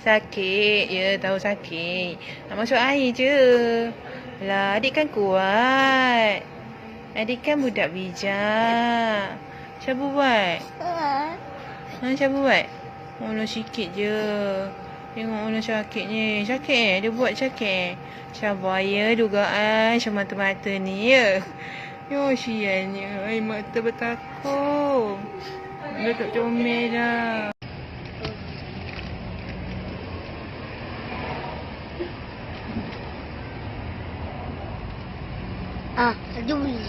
Sakit, ya tahu sakit. Nak masuk air je. Lah, adik kan kuat. Adik kan budak bijak. Siapa buat? Siapa buat? Allah sikit je. Tengok Allah sakit ni. Sakit Dia buat sakit Sabar ya dugaan macam mata-mata ni ya. Yo, siannya. Air mata bertakung. Dia tak comel dah. Tadi boleh.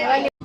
Dah.